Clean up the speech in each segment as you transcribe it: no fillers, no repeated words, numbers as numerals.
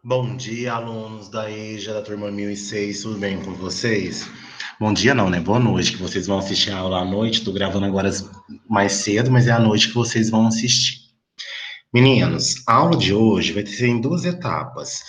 Bom dia, alunos da EJA, da turma 1006, tudo bem com vocês? Bom dia não, né? Boa noite, que vocês vão assistir a aula à noite. Tô gravando agora mais cedo, mas é à noite que vocês vão assistir. Meninos, a aula de hoje vai ser em duas etapas.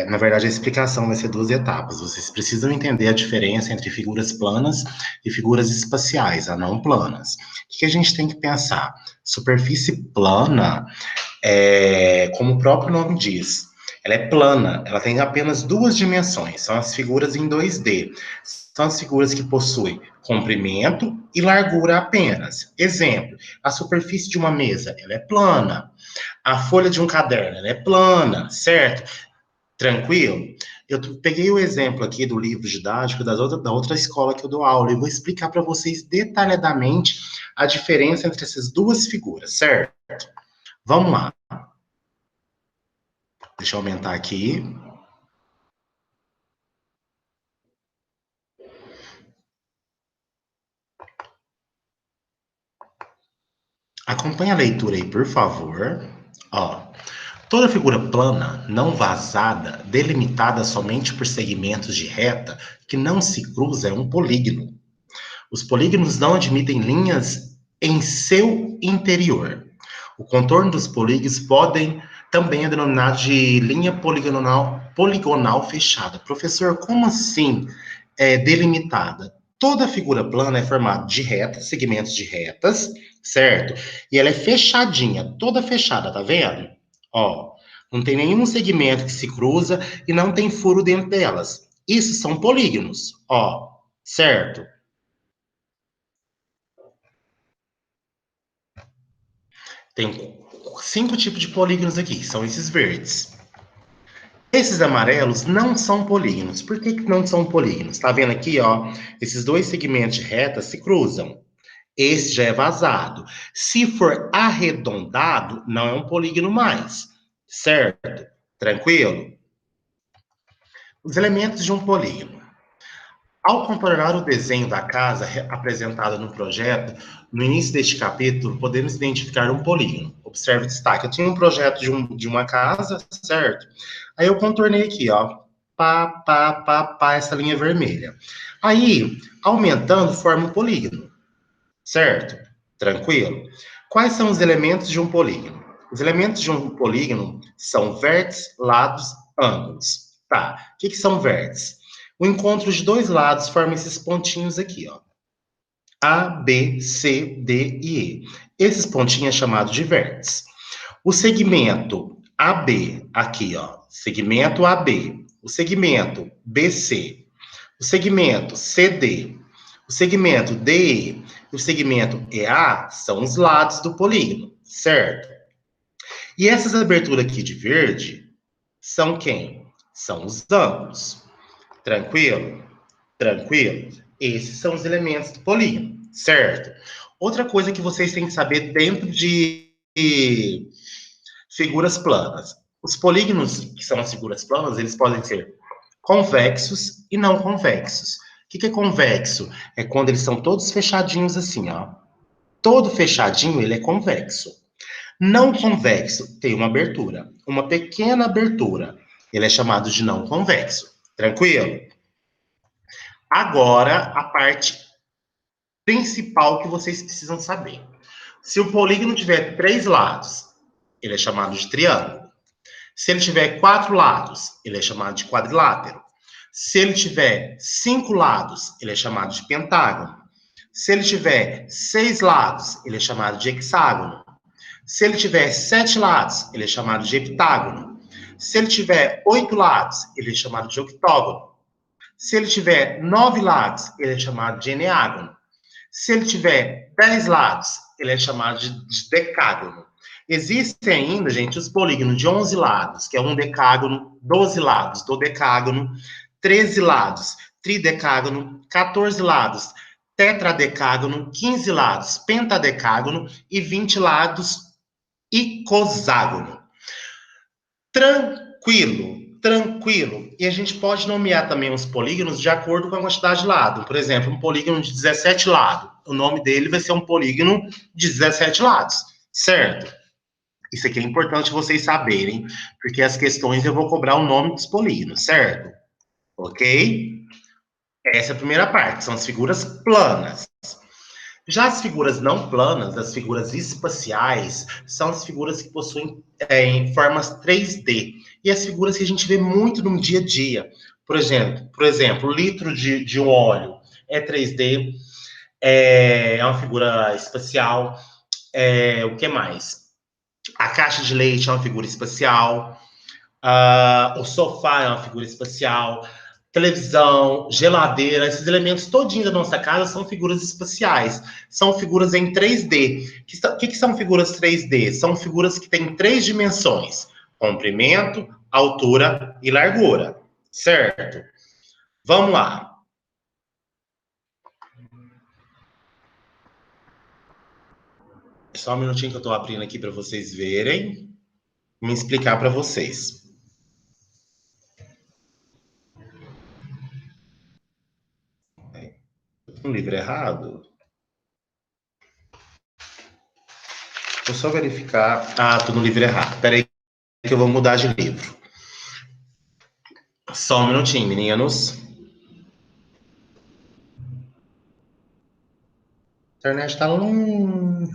Na verdade, a explicação vai ser duas etapas. Vocês precisam entender a diferença entre figuras planas e figuras espaciais, a não planas. O que a gente tem que pensar? Superfície plana como o próprio nome diz, ela é plana, ela tem apenas duas dimensões, são as figuras em 2D. São as figuras que possuem comprimento e largura apenas. Exemplo, a superfície de uma mesa, ela é plana. A folha de um caderno, ela é plana, certo? Tranquilo? Eu peguei o exemplo aqui do livro didático da outra escola que eu dou aula e vou explicar para vocês detalhadamente a diferença entre essas duas figuras, certo? Vamos lá. Deixa eu aumentar aqui. Acompanhe a leitura aí, por favor. Ó, toda figura plana, não vazada, delimitada somente por segmentos de reta que não se cruza é um polígono. Os polígonos não admitem linhas em seu interior. O contorno dos polígonos também é denominado de linha poligonal fechada. Professor, como assim delimitada? Toda figura plana é formada de retas, segmentos de retas, certo? E ela é fechadinha, toda fechada, tá vendo? Ó, não tem nenhum segmento que se cruza e não tem furo dentro delas. Isso são polígonos, ó, certo? Tem 5 tipos de polígonos aqui, são esses verdes. Esses amarelos não são polígonos. Por que não são polígonos? Tá vendo aqui, ó? Esses dois segmentos de reta se cruzam. Esse já é vazado. Se for arredondado, não é um polígono mais. Certo? Tranquilo? Os elementos de um polígono. Ao comparar o desenho da casa apresentado no projeto, no início deste capítulo, podemos identificar um polígono. Observe o destaque. Eu tinha um projeto de uma casa, certo? Aí eu contornei aqui, ó. Pá, essa linha vermelha. Aí, aumentando, forma um polígono, certo? Tranquilo? Quais são os elementos de um polígono? Os elementos de um polígono são vértices, lados, ângulos. Tá, o que são vértices? O encontro de dois lados forma esses pontinhos aqui, ó. A, B, C, D e E. Esses pontinhos é chamado de vértices. O segmento AB, aqui, ó. Segmento AB. O segmento BC. O segmento CD. O segmento DE e o segmento EA são os lados do polígono, certo? E essas aberturas aqui de verde são quem? São os ângulos. Tranquilo? Tranquilo? Esses são os elementos do polígono, certo? Outra coisa que vocês têm que saber dentro de figuras planas. Os polígonos, que são as figuras planas, eles podem ser convexos e não convexos. O que é convexo? É quando eles são todos fechadinhos assim, ó. Todo fechadinho, ele é convexo. Não convexo tem uma abertura, uma pequena abertura. Ele é chamado de não convexo. Tranquilo? Agora, a parte principal que vocês precisam saber. Se o polígono tiver 3 lados, ele é chamado de triângulo. Se ele tiver 4 lados, ele é chamado de quadrilátero. Se ele tiver 5 lados, ele é chamado de pentágono. Se ele tiver 6 lados, ele é chamado de hexágono. Se ele tiver 7 lados, ele é chamado de heptágono. Se ele tiver 8 lados, ele é chamado de octógono. Se ele tiver 9 lados, ele é chamado de eneágono. Se ele tiver 10 lados, ele é chamado de decágono. Existem ainda, gente, os polígonos de 11 lados, que é um decágono, 12 lados, dodecágono, 13 lados, tridecágono, 14 lados, tetradecágono, 15 lados, pentadecágono e 20 lados, icoságono. Tranquilo. E a gente pode nomear também os polígonos de acordo com a quantidade de lado. Por exemplo, um polígono de 17 lados. O nome dele vai ser um polígono de 17 lados, certo? Isso aqui é importante vocês saberem, porque as questões eu vou cobrar o nome dos polígonos, certo? Ok? Essa é a primeira parte, são as figuras planas. Já as figuras não planas, as figuras espaciais, são as figuras que possuem em formas 3D. E as figuras que a gente vê muito no dia a dia. Por exemplo, litro de um óleo é 3D, é uma figura espacial. O que mais? A caixa de leite é uma figura espacial. O sofá é uma figura espacial, televisão, geladeira, esses elementos todinhos da nossa casa são figuras espaciais, são figuras em 3D. O que são figuras 3D? São figuras que têm 3 dimensões: comprimento, altura e largura, certo? Vamos lá. Só um minutinho que eu estou abrindo aqui para vocês verem, me explicar para vocês. Um livro errado? Vou só verificar. Tô no livro errado. Peraí que eu vou mudar de livro. Só um minutinho, meninos. A internet tá ruim.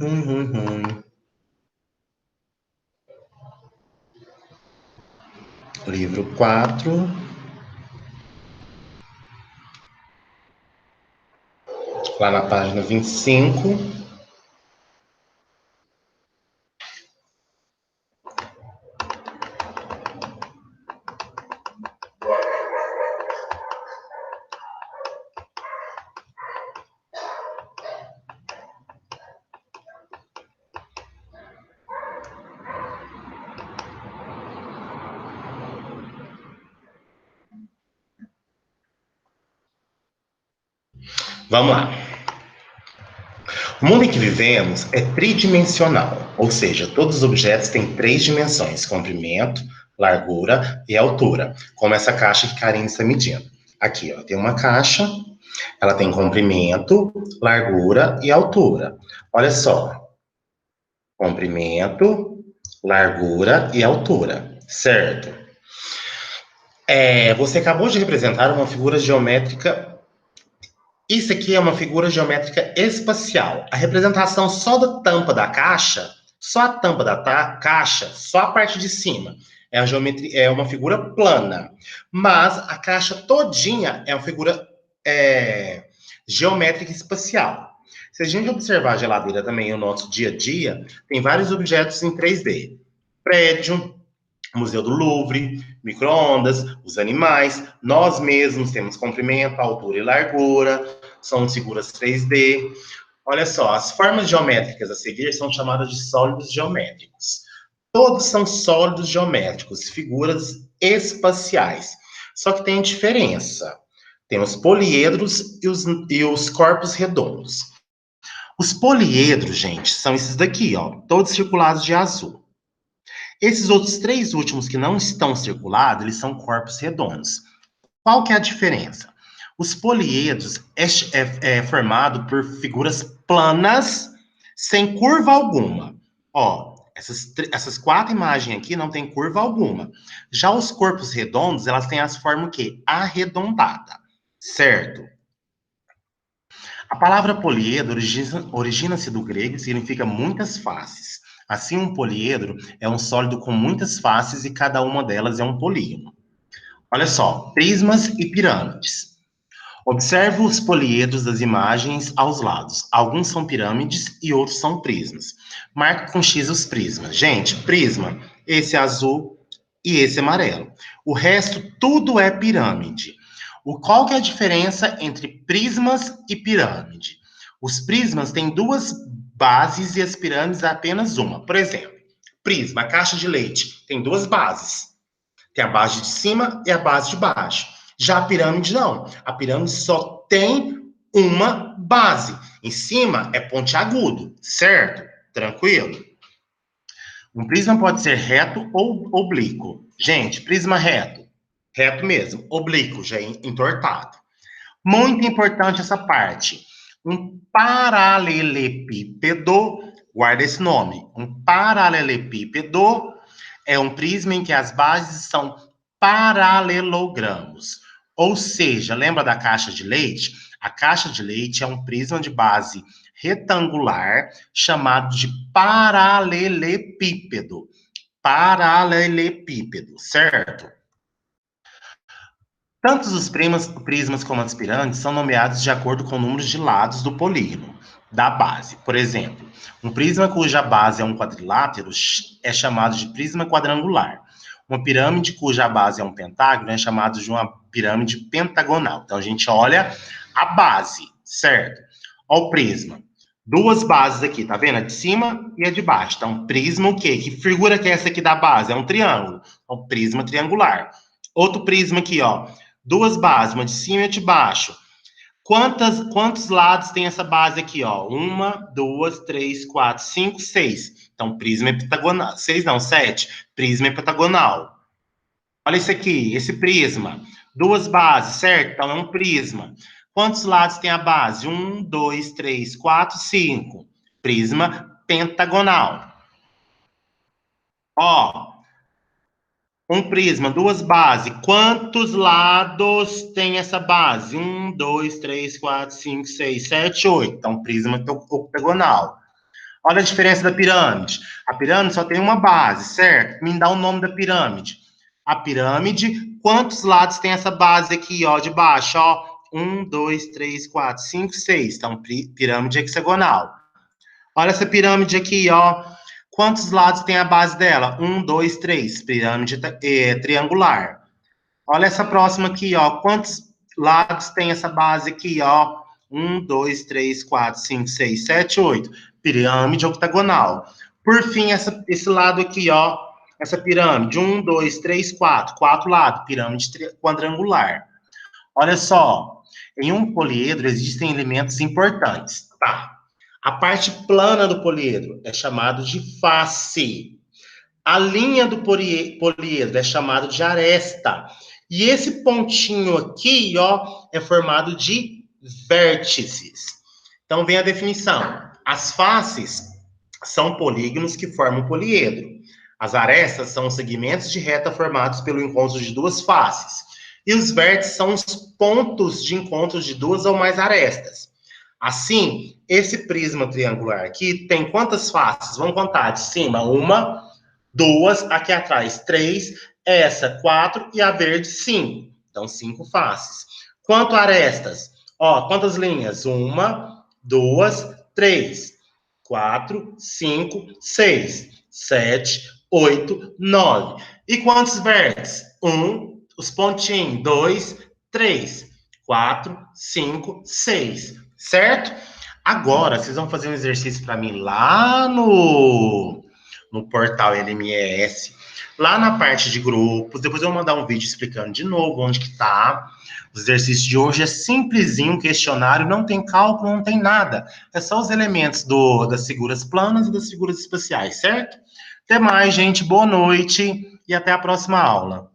Livro 4, lá na página 25. Vamos lá. O mundo em que vivemos é tridimensional, ou seja, todos os objetos têm 3 dimensões: comprimento, largura e altura, como essa caixa que Karine está medindo. Aqui, ó, tem uma caixa, ela tem comprimento, largura e altura. Olha só, comprimento, largura e altura, certo? Você acabou de representar uma figura geométrica. Isso aqui é uma figura geométrica espacial. A representação só da tampa da caixa, só a tampa da caixa, só a parte de cima, é uma figura plana. Mas a caixa todinha é uma figura geométrica espacial. Se a gente observar a geladeira também no nosso dia a dia, tem vários objetos em 3D. Prédio, Museu do Louvre, micro-ondas, os animais, nós mesmos temos comprimento, altura e largura, são figuras 3D. Olha só, as formas geométricas a seguir são chamadas de sólidos geométricos. Todos são sólidos geométricos, figuras espaciais. Só que tem diferença. Tem os poliedros e os corpos redondos. Os poliedros, gente, são esses daqui, ó, todos circulados de azul. Esses outros 3 últimos que não estão circulados, eles são corpos redondos. Qual que é a diferença? Os poliedros é formado por figuras planas, sem curva alguma. Ó, essas 4 imagens aqui não tem curva alguma. Já os corpos redondos, elas têm as formas o quê? Arredondada, certo? A palavra poliedro origina-se do grego e significa muitas faces. Assim, um poliedro é um sólido com muitas faces e cada uma delas é um polígono. Olha só, prismas e pirâmides. Observe os poliedros das imagens aos lados. Alguns são pirâmides e outros são prismas. Marque com X os prismas. Gente, prisma, esse é azul e esse é amarelo. O resto, tudo é pirâmide. Qual que é a diferença entre prismas e pirâmide? Os prismas têm 2 bases e as pirâmides apenas uma. Por exemplo, prisma, a caixa de leite, tem 2 bases. Tem a base de cima e a base de baixo. Já a pirâmide não. A pirâmide só tem uma base. Em cima é pontiagudo, certo? Tranquilo? Um prisma pode ser reto ou oblíquo. Gente, prisma reto. Reto mesmo. Oblíquo, já é entortado. Muito importante essa parte. Um paralelepípedo Guarda esse nome. Um paralelepípedo é um prisma em que as bases são paralelogramos. Ou seja, lembra da caixa de leite? A caixa de leite é um prisma de base retangular chamado de paralelepípedo. Paralelepípedo, certo? Tanto os prismas como as pirâmides são nomeados de acordo com o número de lados do polígono da base. Por exemplo, um prisma cuja base é um quadrilátero é chamado de prisma quadrangular. Uma pirâmide cuja base é um pentágono é chamado de uma pirâmide pentagonal. Então, a gente olha a base, certo? Olha o prisma. Duas bases aqui, tá vendo? A de cima e a de baixo. Então, prisma o quê? Que figura que é essa aqui da base? É um triângulo. Então, prisma triangular. Outro prisma aqui, ó. Duas bases, uma de cima e uma de baixo. Quantos lados tem essa base aqui, ó? 1, 2, 3, 4, 5, 6. Então, prisma é pentagonal. 6 não, 7. Prisma é pentagonal. Olha isso aqui, esse prisma. Duas bases, certo? Então, é um prisma. Quantos lados tem a base? 1, 2, 3, 4, 5. Prisma pentagonal. Ó, um prisma, duas bases. Quantos lados tem essa base? 1, 2, 3, 4, 5, 6, 7, 8. Então, prisma octagonal. Olha a diferença da pirâmide. A pirâmide só tem uma base, certo? Me dá o nome da pirâmide. A pirâmide, quantos lados tem essa base aqui, ó, de baixo, ó? 1, 2, 3, 4, 5, 6. Então, pirâmide hexagonal. Olha essa pirâmide aqui, ó. Quantos lados tem a base dela? 1, 2, 3. Pirâmide triangular. Olha essa próxima aqui, ó. Quantos lados tem essa base aqui, ó? 1, 2, 3, 4, 5, 6, 7, 8. Pirâmide octagonal. Por fim, esse lado aqui, ó. Essa pirâmide. 1, 2, 3, 4. 4 lados. Pirâmide quadrangular. Olha só. Em um poliedro existem elementos importantes. Tá. A parte plana do poliedro é chamado de face. A linha do poliedro é chamado de aresta. E esse pontinho aqui, ó, é formado de vértices. Então vem a definição. As faces são polígonos que formam poliedro. As arestas são os segmentos de reta formados pelo encontro de duas faces. E os vértices são os pontos de encontro de duas ou mais arestas. Assim, esse prisma triangular aqui tem quantas faces? Vamos contar de cima. 1, 2, aqui atrás 3, essa 4 e a verde 5. Então, 5 faces. Quanto arestas? Ó, quantas linhas? 1, 2, 3, 4, 5, 6, 7, 8, 9. E quantos vértices? 1, os pontinhos, 2, 3, 4, 5, 6. Certo? Agora, vocês vão fazer um exercício para mim lá no portal LMS, lá na parte de grupos. Depois eu vou mandar um vídeo explicando de novo onde que tá. O exercício de hoje é simplesinho, questionário, não tem cálculo, não tem nada. É só os elementos das figuras planas e das figuras espaciais, certo? Até mais, gente. Boa noite e até a próxima aula.